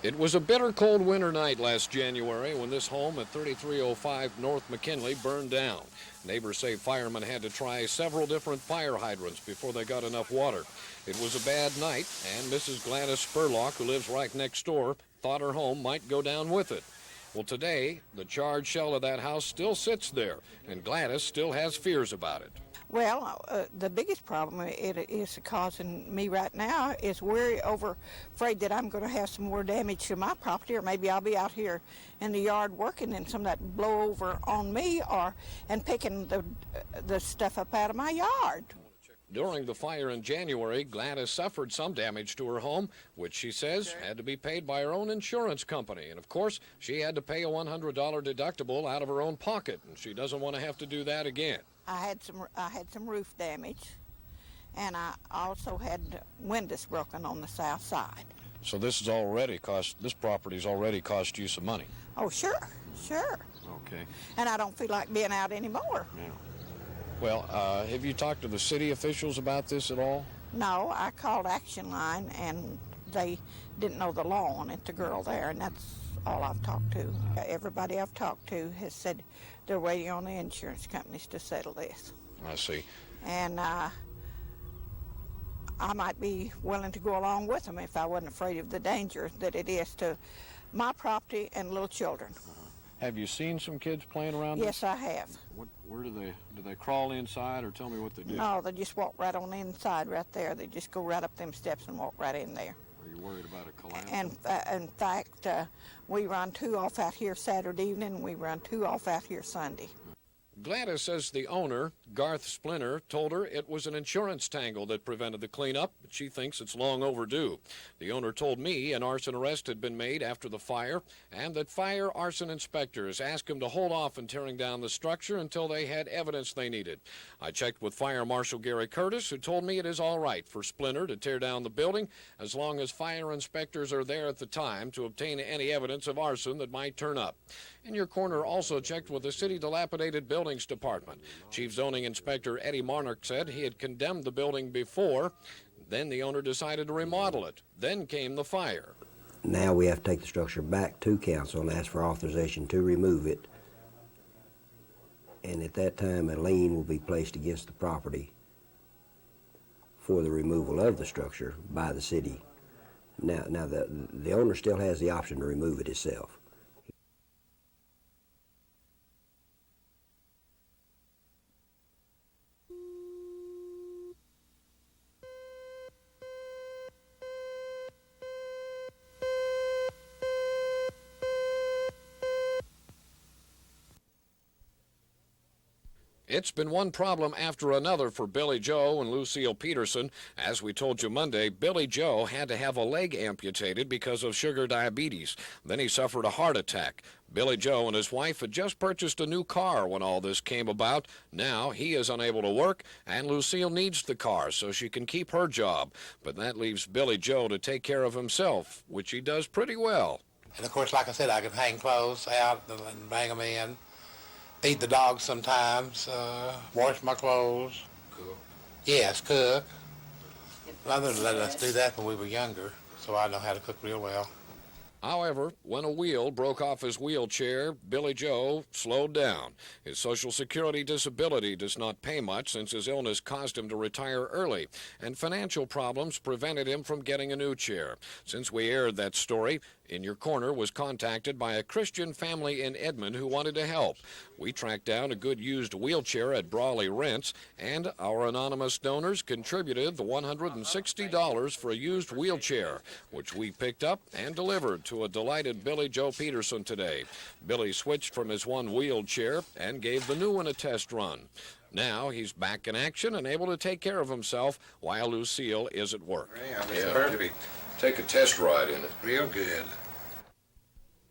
It was a bitter cold winter night last January when this home at 3305 North McKinley burned down. Neighbors say firemen had to try several different fire hydrants before they got enough water. It was a bad night, and Mrs. Gladys Spurlock, who lives right next door, thought her home might go down with it. Well, today, the charred shell of that house still sits there, and Gladys still has fears about it. Well, the biggest problem it is causing me right now is afraid that I'm going to have some more damage to my property, or maybe I'll be out here in the yard working and some of that blow over on me, and picking the stuff up out of my yard. During the fire in January, Gladys suffered some damage to her home, which she says had to be paid by her own insurance company. And of course, she had to pay a $100 deductible out of her own pocket, and she doesn't want to have to do that again. I had some roof damage, and I also had windows broken on the south side. So this property's already cost you some money? Oh, sure. Okay. And I don't feel like being out anymore. Yeah. Well, have you talked to the city officials about this at all? No, I called Action Line, and they didn't know the law on it, the girl there, and that's all I've talked to. Everybody I've talked to has said they're waiting on the insurance companies to settle this. I see. And I might be willing to go along with them if I wasn't afraid of the danger that it is to my property and little children. Have you seen some kids playing around? Yes, I have. Where do they crawl inside, or tell me what they do? No, they just walk right on the inside right there. They just go right up them steps and walk right in there. Are you worried about a calamity? And in fact, we run 2 off out here Saturday evening, and we run 2 off out here Sunday. Gladys says the owner, Garth Splinter, told her it was an insurance tangle that prevented the cleanup, but she thinks it's long overdue. The owner told me an arson arrest had been made after the fire, and that fire arson inspectors asked him to hold off on tearing down the structure until they had evidence they needed. I checked with Fire Marshal Gary Curtis, who told me it is all right for Splinter to tear down the building as long as fire inspectors are there at the time to obtain any evidence of arson that might turn up. In Your Corner also checked with the City Dilapidated Buildings Department. Chief Zoning Inspector Eddie Marnock said he had condemned the building before. Then the owner decided to remodel it. Then came the fire. Now we have to take the structure back to council and ask for authorization to remove it. And at that time, a lien will be placed against the property for the removal of the structure by the city. Now the owner still has the option to remove it itself. It's been one problem after another for Billy Joe and Lucille Peterson. As we told you Monday, Billy Joe had to have a leg amputated because of sugar diabetes. Then he suffered a heart attack. Billy Joe and his wife had just purchased a new car when all this came about. Now he is unable to work, and Lucille needs the car so she can keep her job. But that leaves Billy Joe to take care of himself, which he does pretty well. And of course, like I said, I can hang clothes out and bring them in. Feed the dogs sometimes, wash my clothes. Cool. Yes, cook. Mother let us do that when we were younger, so I know how to cook real well. However, when a wheel broke off his wheelchair, Billy Joe slowed down. His Social Security disability does not pay much since his illness caused him to retire early, and financial problems prevented him from getting a new chair. Since we aired that story, In Your Corner was contacted by a Christian family in Edmond who wanted to help. We tracked down a good used wheelchair at Brawley Rents, and our anonymous donors contributed the $160 for a used wheelchair, which we picked up and delivered to a delighted Billy Joe Peterson today. Billy switched from his one wheelchair and gave the new one a test run. Now he's back in action and able to take care of himself while Lucille is at work. Yeah, perfect. Take a test ride in it. Real good.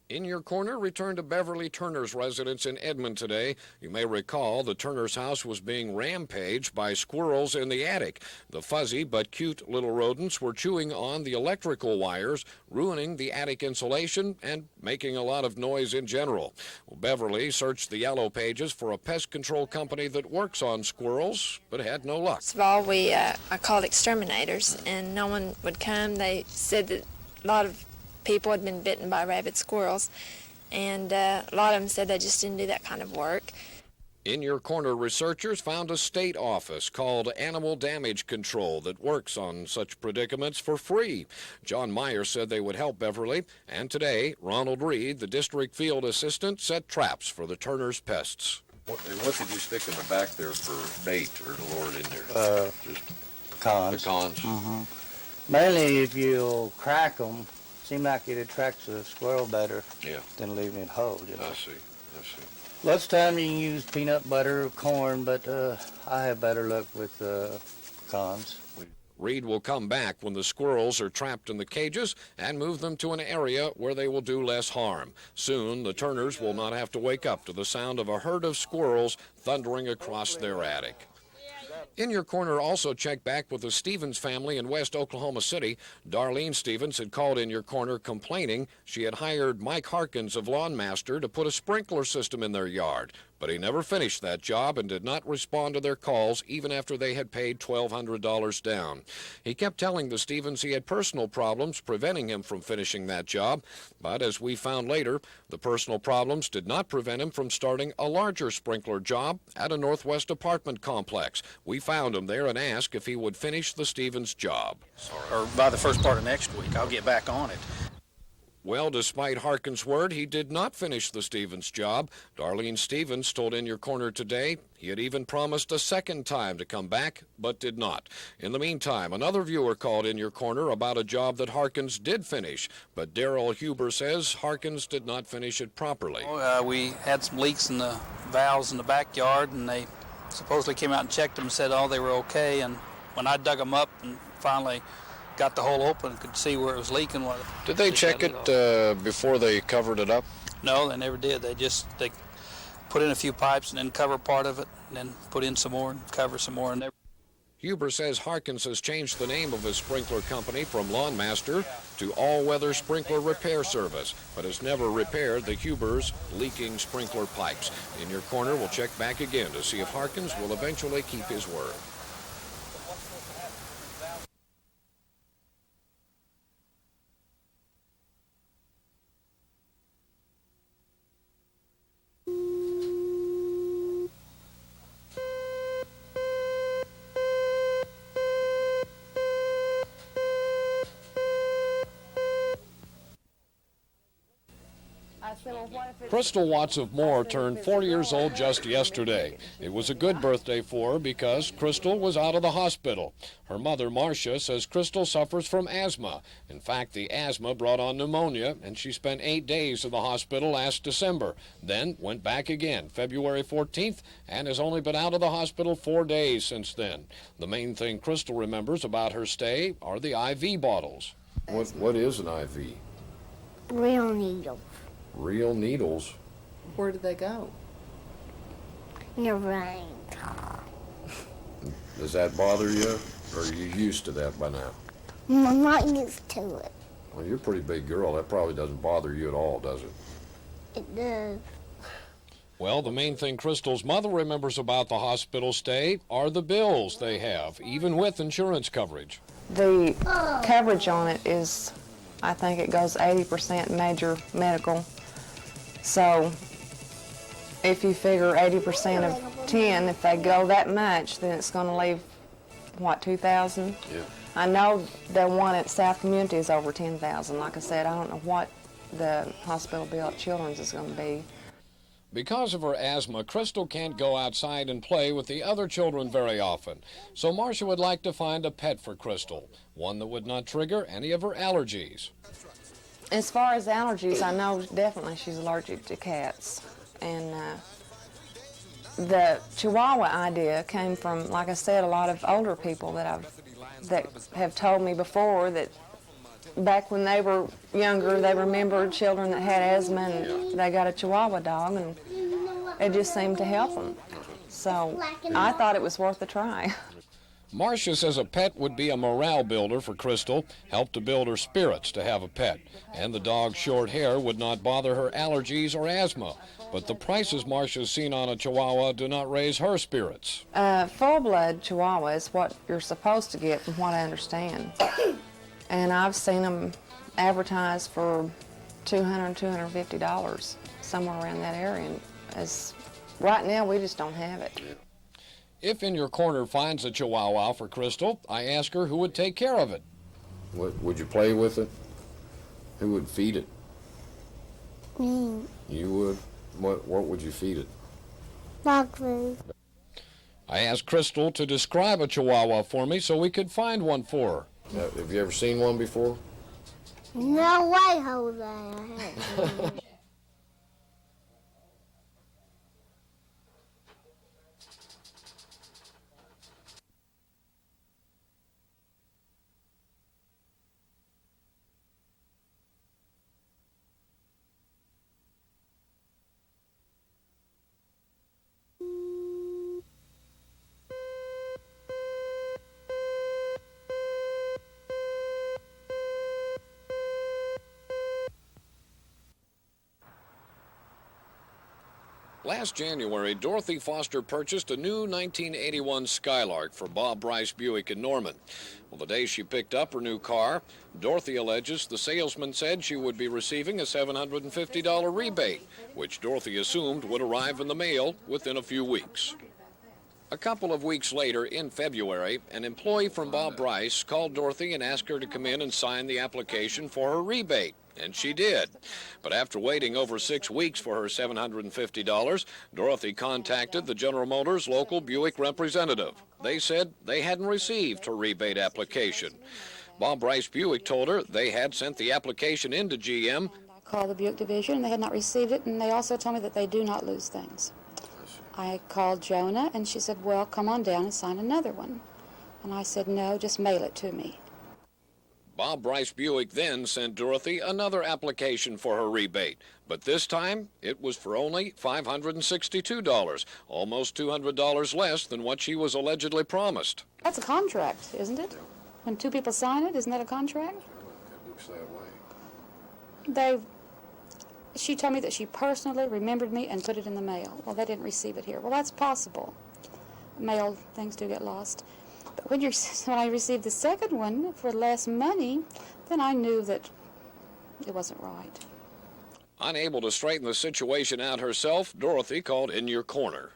In Your Corner returned to Beverly Turner's residence in Edmond today. You may recall the Turner's house was being rampaged by squirrels in the attic. The fuzzy but cute little rodents were chewing on the electrical wires, ruining the attic insulation and making a lot of noise in general. Well, Beverly searched the yellow pages for a pest control company that works on squirrels, but had no luck. First of all, I called exterminators, and no one would come. They said that a lot of people had been bitten by rabid squirrels, and a lot of them said they just didn't do that kind of work. In Your Corner researchers found a state office called Animal Damage Control that works on such predicaments for free. John Meyer said they would help Beverly, and today, Ronald Reed, the district field assistant, set traps for the Turner's pests. What did you stick in the back there for bait or to lure it in there? Just Pecans. pecans? Mm-hmm. Mainly if you'll crack them, seem like it attracts a squirrel better than leaving it whole. You know? I see. Lots of time you can use peanut butter or corn, but I have better luck with pecans. Reed will come back when the squirrels are trapped in the cages and move them to an area where they will do less harm. Soon, the Turners will not have to wake up to the sound of a herd of squirrels thundering across their attic. In Your Corner also checked back with the Stevens family in West Oklahoma City. Darlene Stevens had called In Your Corner complaining she had hired Mike Harkins of Lawn Master to put a sprinkler system in their yard, but he never finished that job and did not respond to their calls even after they had paid $1,200 down. He kept telling the Stevens he had personal problems preventing him from finishing that job, but as we found later, the personal problems did not prevent him from starting a larger sprinkler job at a Northwest apartment complex. We found him there and asked if he would finish the Stevens job. Or by the first part of next week, I'll get back on it. Well, despite Harkin's word, he did not finish the Stevens job. Darlene Stevens told In Your Corner today he had even promised a second time to come back, but did not. In the meantime, another viewer called In Your Corner about a job that Harkins did finish, but Darrell Huber says Harkins did not finish it properly. We had some leaks in the valves in the backyard, and they supposedly came out and checked them and said, they were okay. And when I dug them up and finally got the hole open and could see where it was leaking. Did they check it before they covered it up? No, they never did. They put in a few pipes and then cover part of it, and then put in some more and cover some more. And Huber says Harkins has changed the name of his sprinkler company from Lawn Master to All Weather Sprinkler Repair Service, but has never repaired the Huber's leaking sprinkler pipes. In Your Corner, we'll check back again to see if Harkins will eventually keep his word. Crystal Watts of Moore turned 4 years old just yesterday. It was a good birthday for her because Crystal was out of the hospital. Her mother, Marcia, says Crystal suffers from asthma. In fact, the asthma brought on pneumonia, and she spent 8 days in the hospital last December. Then went back again February 14th and has only been out of the hospital 4 days since then. The main thing Crystal remembers about her stay are the IV bottles. What is an IV? Real needles. Real needles? Where do they go? In your brain. Does that bother you, or are you used to that by now? I'm not used to it. Well, you're a pretty big girl. That probably doesn't bother you at all, does it? It does. Well, the main thing Crystal's mother remembers about the hospital stay are the bills they have, even with insurance coverage. The coverage on it is, I think it goes 80% major medical. So if you figure 80% of 10, if they go that much, then it's going to leave, what, $2,000? Yeah. I know the one at South Community is over $10,000. Like I said, I don't know what the hospital bill at Children's is going to be. Because of her asthma, Crystal can't go outside and play with the other children very often. So Marcia would like to find a pet for Crystal, one that would not trigger any of her allergies. As far as allergies, I know definitely she's allergic to cats. And the Chihuahua idea came from, like I said, a lot of older people that have told me before that back when they were younger, they remembered children that had asthma and they got a Chihuahua dog, and it just seemed to help them. So I thought it was worth a try. Marcia says a pet would be a morale builder for Crystal, help to build her spirits to have a pet, and the dog's short hair would not bother her allergies or asthma. But the prices Marcia's seen on a Chihuahua do not raise her spirits. Full-blood Chihuahua is what you're supposed to get, from what I understand. And I've seen them advertised for $200, $250, somewhere around that area. And as right now, we just don't have it. If In Your Corner finds a Chihuahua for Crystal, I ask her who would take care of it. What, would you play with it? Who would feed it? Me. You would? What would you feed it? Dog food. I asked Crystal to describe a Chihuahua for me so we could find one for her. Have you ever seen one before? No way, Jose. I haven't. Last January, Dorothy Foster purchased a new 1981 Skylark for Bob Bryce Buick in Norman. Well, the day she picked up her new car, Dorothy alleges the salesman said she would be receiving a $750 rebate, which Dorothy assumed would arrive in the mail within a few weeks. A couple of weeks later, in February, an employee from Bob Bryce called Dorothy and asked her to come in and sign the application for her rebate. And she did. But after waiting over 6 weeks for her $750, Dorothy contacted the General Motors local Buick representative. They said they hadn't received her rebate application. Bob Bryce Buick told her they had sent the application into GM. I called the Buick division, and they had not received it, and they also told me that they do not lose things. I called Jonah, and she said, well, come on down and sign another one. And I said, no, just mail it to me. Bob Bryce Buick then sent Dorothy another application for her rebate, but this time it was for only $562, almost $200 less than what she was allegedly promised. That's a contract, isn't it? When two people sign it, isn't that a contract? It looks that way. She told me that she personally remembered me and put it in the mail. Well, they didn't receive it here. Well, that's possible. Mail, things do get lost. But when I received the second one for less money, then I knew that it wasn't right. Unable to straighten the situation out herself, Dorothy called In Your Corner.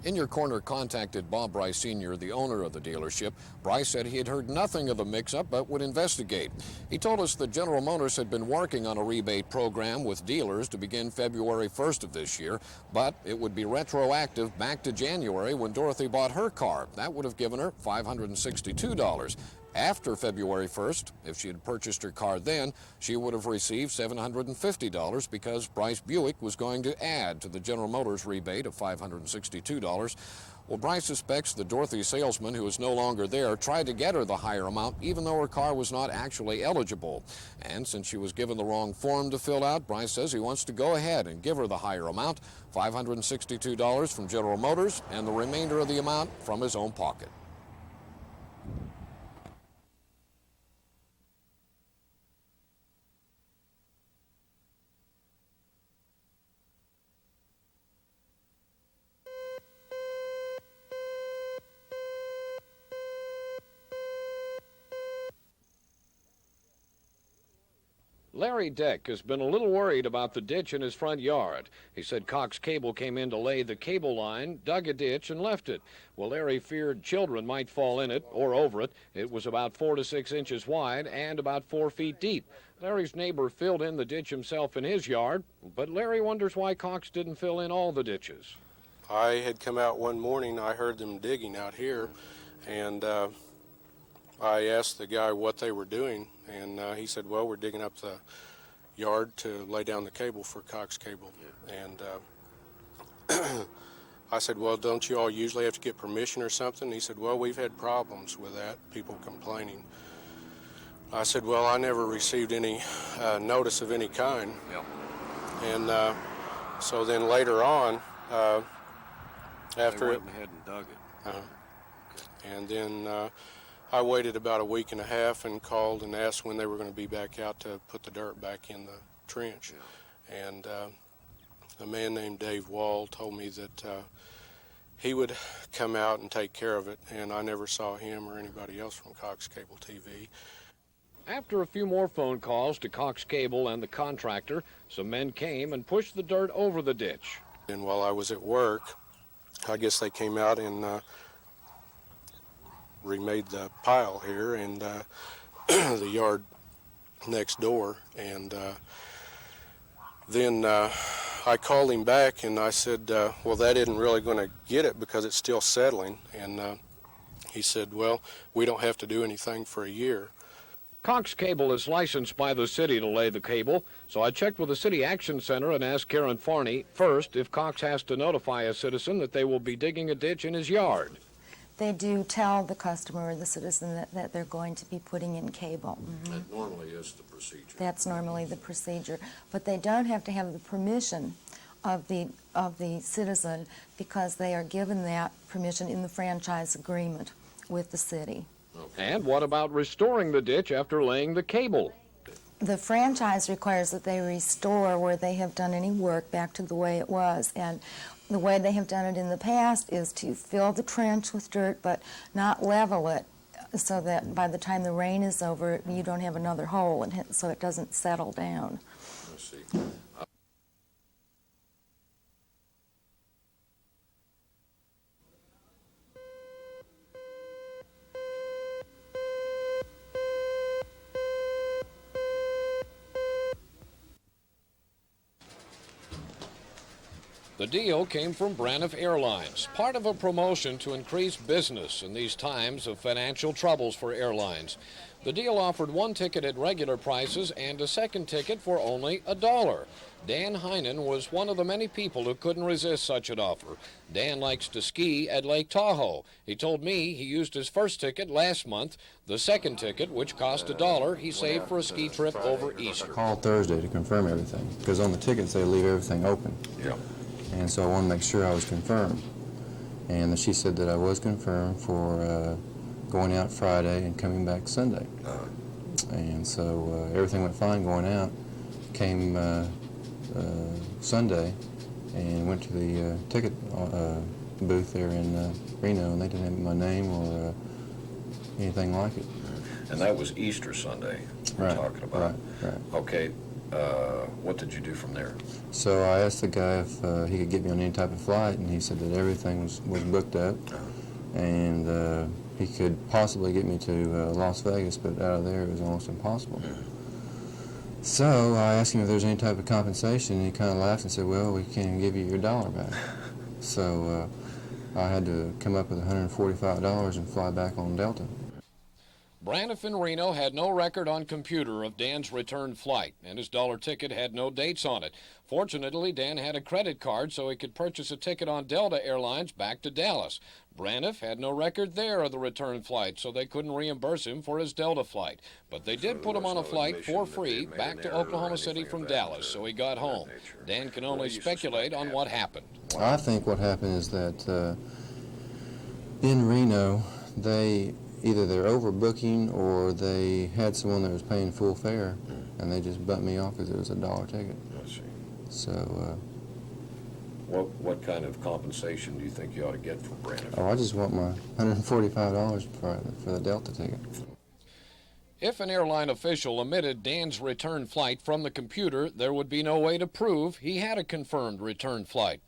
In Your Corner contacted Bob Bryce Sr., the owner of the dealership. Bryce said he had heard nothing of the mix-up but would investigate. He told us that General Motors had been working on a rebate program with dealers to begin February 1st of this year, but it would be retroactive back to January when Dorothy bought her car. That would have given her $562. After February 1st, if she had purchased her car then, she would have received $750 because Bryce Buick was going to add to the General Motors rebate of $562. Well, Bryce suspects the Dorothy salesman, who is no longer there, tried to get her the higher amount even though her car was not actually eligible. And since she was given the wrong form to fill out, Bryce says he wants to go ahead and give her the higher amount, $562 from General Motors, and the remainder of the amount from his own pocket. Larry Deck has been a little worried about the ditch in his front yard. He said Cox Cable came in to lay the cable line, dug a ditch, and left it. Well, Larry feared children might fall in it or over it. It was about 4 to 6 inches wide and about 4 feet deep. Larry's neighbor filled in the ditch himself in his yard, but Larry wonders why Cox didn't fill in all the ditches. I had come out one morning, I heard them digging out here, and I asked the guy what they were doing, and he said, well, we're digging up the yard to lay down the cable for Cox Cable. And I said, well, don't you all usually have to get permission or something? He said, well, we've had problems with that, people complaining. I said, well, I never received any notice of any kind. And so then later on, after they went ahead and dug it. And then I waited about a week and a half and called and asked when they were going to be back out to put the dirt back in the trench. And a man named Dave Wall told me that he would come out and take care of it, and I never saw him or anybody else from Cox Cable TV. After a few more phone calls to Cox Cable and the contractor, some men came and pushed the dirt over the ditch. And while I was at work, I guess they came out and remade the pile here and the yard next door. And then I called him back and I said, well, that isn't really going to get it because it's still settling. And he said, well, we don't have to do anything for a year. Cox Cable is licensed by the city to lay the cable, so I checked with the City Action Center and asked Karen Farney first if Cox has to notify a citizen that they will be digging a ditch in his yard. They do tell the customer or the citizen that they're going to be putting in cable. That normally is the procedure. That's normally the procedure, but they don't have to have the permission of the citizen because they are given that permission in the franchise agreement with the city. And what about restoring the ditch after laying the cable? The franchise requires that they restore where they have done any work back to the way it was, and the way they have done it in the past is to fill the trench with dirt but not level it so that by the time the rain is over you don't have another hole and so it doesn't settle down. I see. The deal came from Braniff Airlines, part of a promotion to increase business in these times of financial troubles for airlines. The deal offered one ticket at regular prices and a second ticket for only $1. Dan Heinen was one of the many people who couldn't resist such an offer. Dan likes to ski at Lake Tahoe. He told me he used his first ticket last month. The second ticket, which cost $1, he saved for a ski trip over Easter. I called Thursday to confirm everything because on the tickets they leave everything open. Yeah. And so I wanted to make sure I was confirmed. And she said that I was confirmed for going out Friday and coming back Sunday. And so everything went fine going out. Came Sunday and went to the ticket booth there in Reno, and they didn't have my name or anything like it. And that was Easter Sunday we're talking about. Right. Okay. What did you do from there? So I asked the guy if he could get me on any type of flight, and he said that everything was booked up, and he could possibly get me to Las Vegas, but out of there it was almost impossible. So I asked him if there was any type of compensation, and he kind of laughed and said, well, we can't even give you your $1 back. So I had to come up with $145 and fly back on Delta. Braniff in Reno had no record on computer of Dan's return flight, and his $1 ticket had no dates on it. Fortunately, Dan had a credit card so he could purchase a ticket on Delta Airlines back to Dallas. Braniff had no record there of the return flight, so they couldn't reimburse him for his Delta flight. But they did put him on a flight for free back to Oklahoma City from Dallas, so he got home. Dan can only speculate on what happened. I think what happened is that in Reno, either they're overbooking or they had someone that was paying full fare, and they just bumped me off because it was a $1 ticket. I see. So, what kind of compensation do you think you ought to get from Braniff? I just want my $145 for the Delta ticket. If an airline official omitted Dan's return flight from the computer, there would be no way to prove he had a confirmed return flight.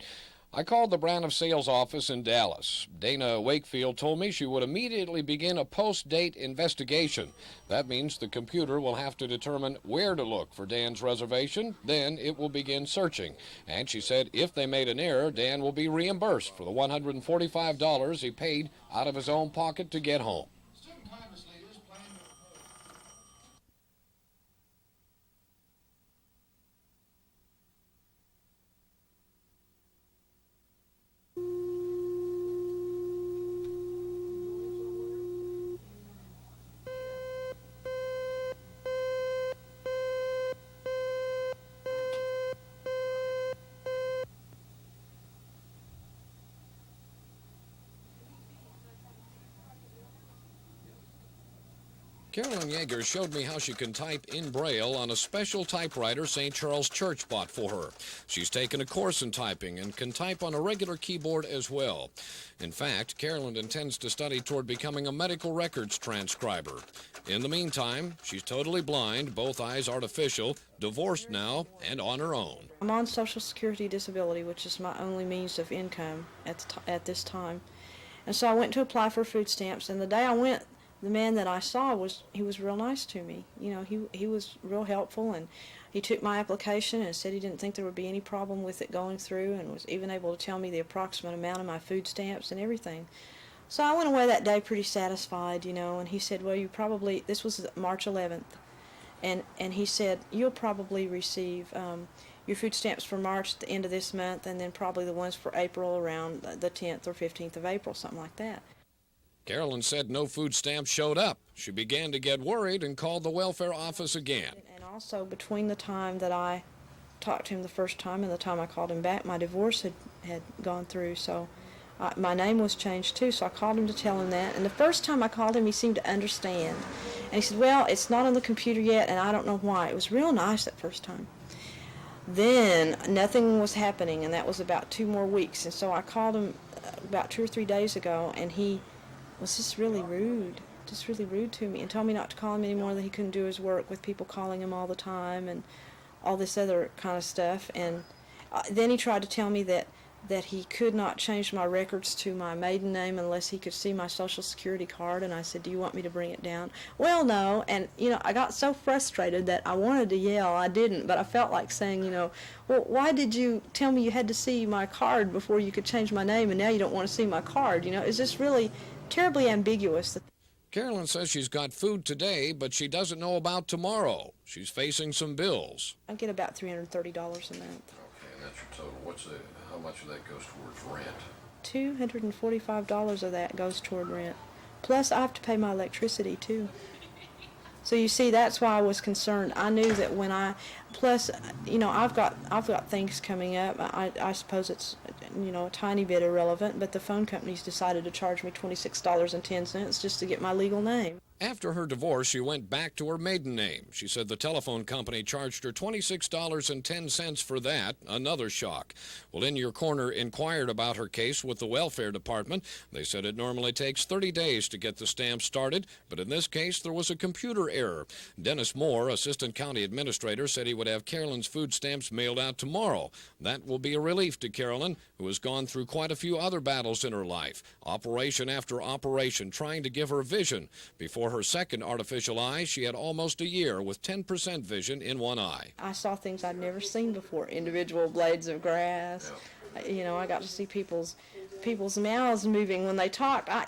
I called the Braniff sales office in Dallas. Dana Wakefield told me she would immediately begin a post-date investigation. That means the computer will have to determine where to look for Dan's reservation. Then it will begin searching. And she said if they made an error, Dan will be reimbursed for the $145 he paid out of his own pocket to get home. Carolyn Yeager showed me how she can type in Braille on a special typewriter St. Charles Church bought for her. She's taken a course in typing and can type on a regular keyboard as well. In fact, Carolyn intends to study toward becoming a medical records transcriber. In the meantime, she's totally blind, both eyes artificial, divorced now, and on her own. I'm on Social Security disability, which is my only means of income at this time. And so I went to apply for food stamps, and the day I went, the man that I saw was real nice to me. You know, he was real helpful, and he took my application and said he didn't think there would be any problem with it going through, and was even able to tell me the approximate amount of my food stamps and everything. So I went away that day pretty satisfied, you know, and he said, well, this was March 11th, and he said, you'll probably receive your food stamps for March at the end of this month, and then probably the ones for April around the 10th or 15th of April, something like that. Carolyn said no food stamps showed up. She began to get worried and called the welfare office again. And also, between the time that I talked to him the first time and the time I called him back, my divorce had gone through, so my name was changed too, so I called him to tell him that. And the first time I called him, he seemed to understand. And he said, well, it's not on the computer yet, and I don't know why. It was real nice that first time. Then nothing was happening, and that was about 2 more weeks. And so I called him about 2 or 3 days ago, and he was just really rude to me, and told me not to call him anymore, that he couldn't do his work with people calling him all the time and all this other kind of stuff. And then he tried to tell me that he could not change my records to my maiden name unless he could see my Social Security card. And I said, do you want me to bring it down? Well, no. And, you know, I got so frustrated that I wanted to yell. I didn't, but I felt like saying, you know, well, why did you tell me you had to see my card before you could change my name, and now you don't want to see my card? You know, it's just really terribly ambiguous. Carolyn says she's got food today, but she doesn't know about tomorrow. She's facing some bills. I get about $330 a month. Okay, and that's your total. How much of that goes towards rent? $245 of that goes toward rent. Plus, I have to pay my electricity too. So you see, that's why I was concerned. I knew that plus, you know, I've got things coming up. I suppose it's, you know, a tiny bit irrelevant, but the phone company's decided to charge me $26.10 just to get my legal name. After her divorce, she went back to her maiden name. She said the telephone company charged her $26.10 for that, another shock. Well, In Your Corner inquired about her case with the welfare department. They said it normally takes 30 days to get the stamp started, but in this case, there was a computer error. Dennis Moore, assistant county administrator, said he would have Carolyn's food stamps mailed out tomorrow. That will be a relief to Carolyn, who has gone through quite a few other battles in her life, operation after operation, trying to give her vision. Before her second artificial eye, she had almost a year with 10% vision in one eye. I saw things I'd never seen before, individual blades of grass. You know, I got to see people's mouths moving when they talked. I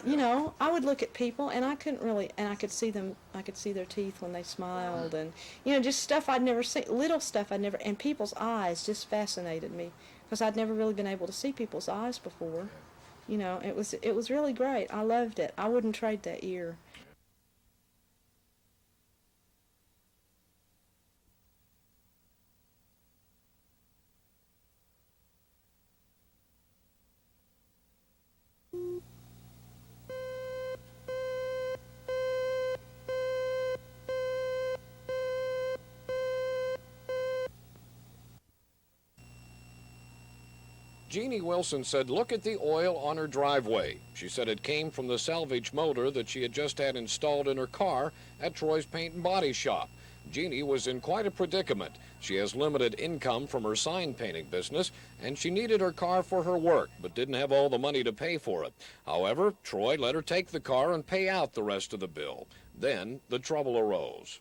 would look at people and I couldn't really, and I could see their teeth when they smiled, and, you know, just stuff I'd never seen, little stuff I'd never, and people's eyes just fascinated me because I'd never really been able to see people's eyes before. You know, it was really great. I loved it. I wouldn't trade that year. Jeannie Wilson said, look at the oil on her driveway. She said it came from the salvage motor that she had just had installed in her car at Troy's Paint and Body Shop. Jeannie was in quite a predicament. She has limited income from her sign painting business, and she needed her car for her work, but didn't have all the money to pay for it. However, Troy let her take the car and pay out the rest of the bill. Then the trouble arose.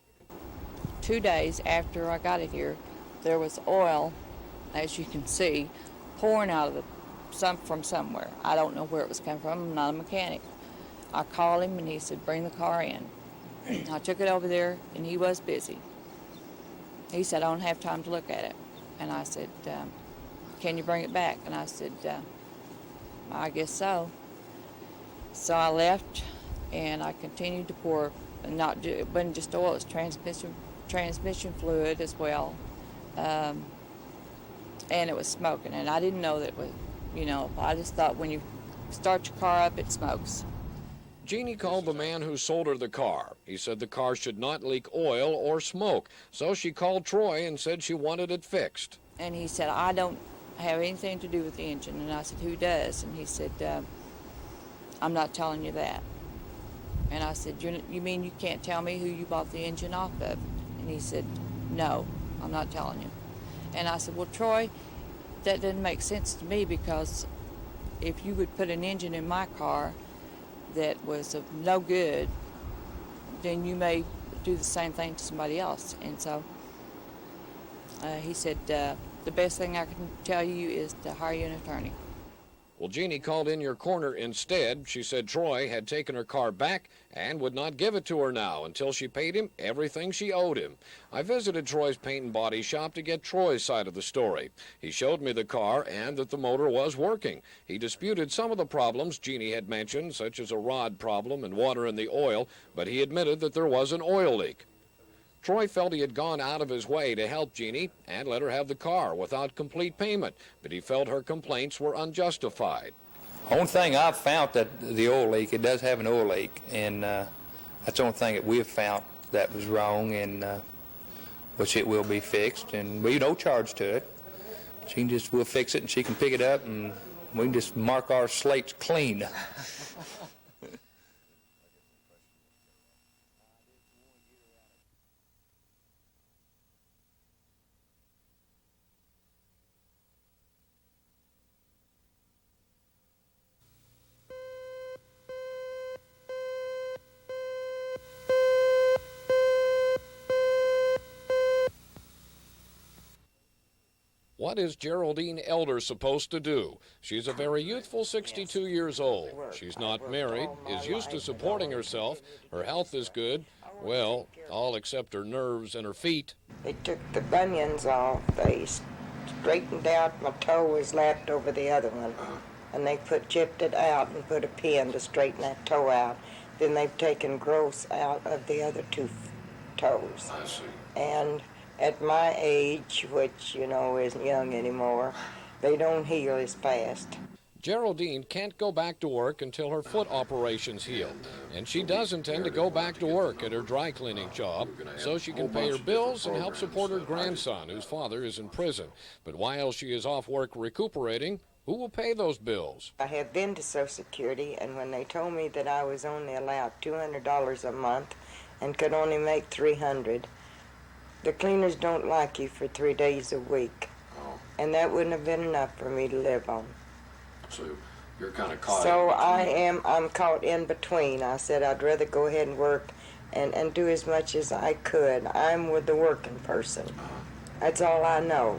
2 days after I got it here, there was oil, as you can see, pouring out of from somewhere. I don't know where it was coming from. I'm not a mechanic. I called him and he said, bring the car in. I took it over there and he was busy. He said, I don't have time to look at it. And I said, can you bring it back? And I said, I guess so. So I left and I continued to pour, it wasn't just oil, it was transmission fluid as well. And it was smoking, and I didn't know that it was, you know, I just thought when you start your car up, it smokes. Jeannie called the man who sold her the car. He said the car should not leak oil or smoke, so she called Troy and said she wanted it fixed. And he said, I don't have anything to do with the engine. And I said, who does? And he said, I'm not telling you that. And I said, you mean you can't tell me who you bought the engine off of? And he said, no, I'm not telling you. And I said, well, Troy, that doesn't make sense to me, because if you would put an engine in my car that was of no good, then you may do the same thing to somebody else. And so he said, the best thing I can tell you is to hire you an attorney. Well, Jeannie called In Your Corner instead. She said Troy had taken her car back and would not give it to her now until she paid him everything she owed him. I visited Troy's paint and body shop to get Troy's side of the story. He showed me the car and that the motor was working. He disputed some of the problems Jeannie had mentioned, such as a rod problem and water in the oil, but he admitted that there was an oil leak. Troy felt he had gone out of his way to help Jeannie and let her have the car without complete payment, but he felt her complaints were unjustified. Only thing I've found that the oil leak, it does have an oil leak, and that's the only thing that we've found that was wrong, and which it will be fixed, and we no charge to it. We'll fix it, and she can pick it up, and we can just mark our slates clean. What is Geraldine Elder supposed to do? She's a very youthful 62 years old. She's not married, is used to supporting herself. Her health is good. Well, all except her nerves and her feet. They took the bunions off. They straightened out. My toe was lapped over the other one. And they chipped it out and put a pin to straighten that toe out. Then they've taken growths out of the other two toes. I see. And at my age, which, isn't young anymore, they don't heal as fast. Geraldine can't go back to work until her foot operation's healed, and she does intend to go back to work at her dry cleaning job so she can pay her bills and help support her grandson, whose father is in prison. But while she is off work recuperating, who will pay those bills? I have been to Social Security, and when they told me that I was only allowed $200 a month and could only make $300, the cleaners don't like you for 3 days a week, and that wouldn't have been enough for me to live on. So you're kind of caught. So I'm caught in between. I said I'd rather go ahead and work and do as much as I could. I'm with the working person. That's all I know.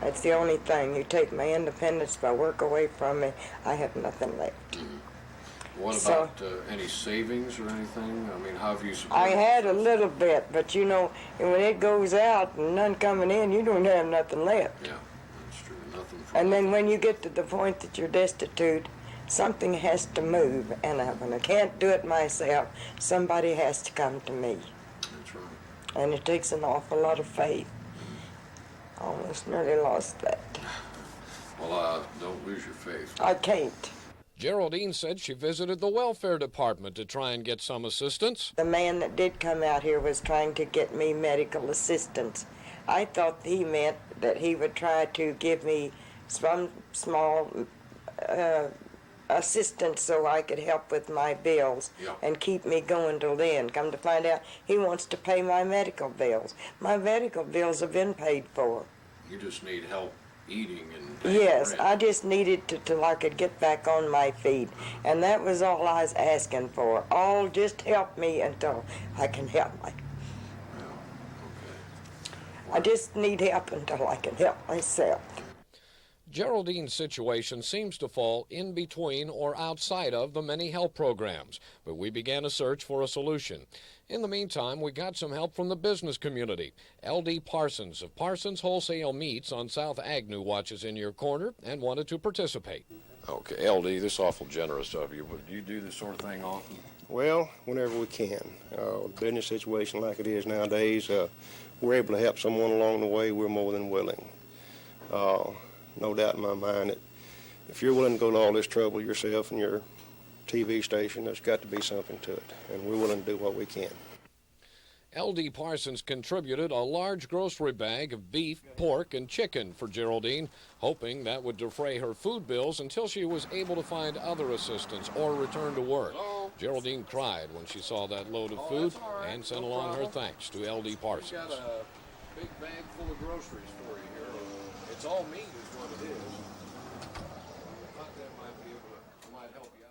That's the only thing. You take my independence, if I work away from me, I have nothing left. What about any savings or anything? I mean, how have you supported? I had a little bit, but when it goes out and none coming in, you don't have nothing left. Yeah, that's true. Nothing. And then when you get to the point that you're destitute, something has to move, and when I can't do it myself, somebody has to come to me. That's right. And it takes an awful lot of faith. I almost nearly lost that. Well, don't lose your faith. I can't. Geraldine said she visited the welfare department to try and get some assistance. The man that did come out here was trying to get me medical assistance. I thought he meant that he would try to give me some small assistance so I could help with my bills and keep me going till then. Come to find out, he wants to pay my medical bills. My medical bills have been paid for. You just need help eating and yes, rent. I just needed till I could get back on my feet, and that was all I was asking for. All just help me until I can help my. I just need help until I can help myself. Geraldine's situation seems to fall in between or outside of the many help programs, but we began a search for a solution. In the meantime, we got some help from the business community. L.D. Parsons of Parsons Wholesale Meats on South Agnew watches In Your Corner and wanted to participate. Okay, L.D., this is awful generous of you. But do you do this sort of thing often? Well, whenever we can. Business situation like it is nowadays, we're able to help someone along the way, we're more than willing. No doubt in my mind that if you're willing to go to all this trouble yourself and your TV station. There's got to be something to it, and we're willing to do what we can. L.D. Parsons contributed a large grocery bag of beef, pork, and chicken for Geraldine, hoping that would defray her food bills until she was able to find other assistance or return to work. Geraldine cried when she saw that load of food and sent along her thanks to L.D. Parsons. We've got a big bag full of groceries for you here. It's all meat is what it is. I thought that might help you out.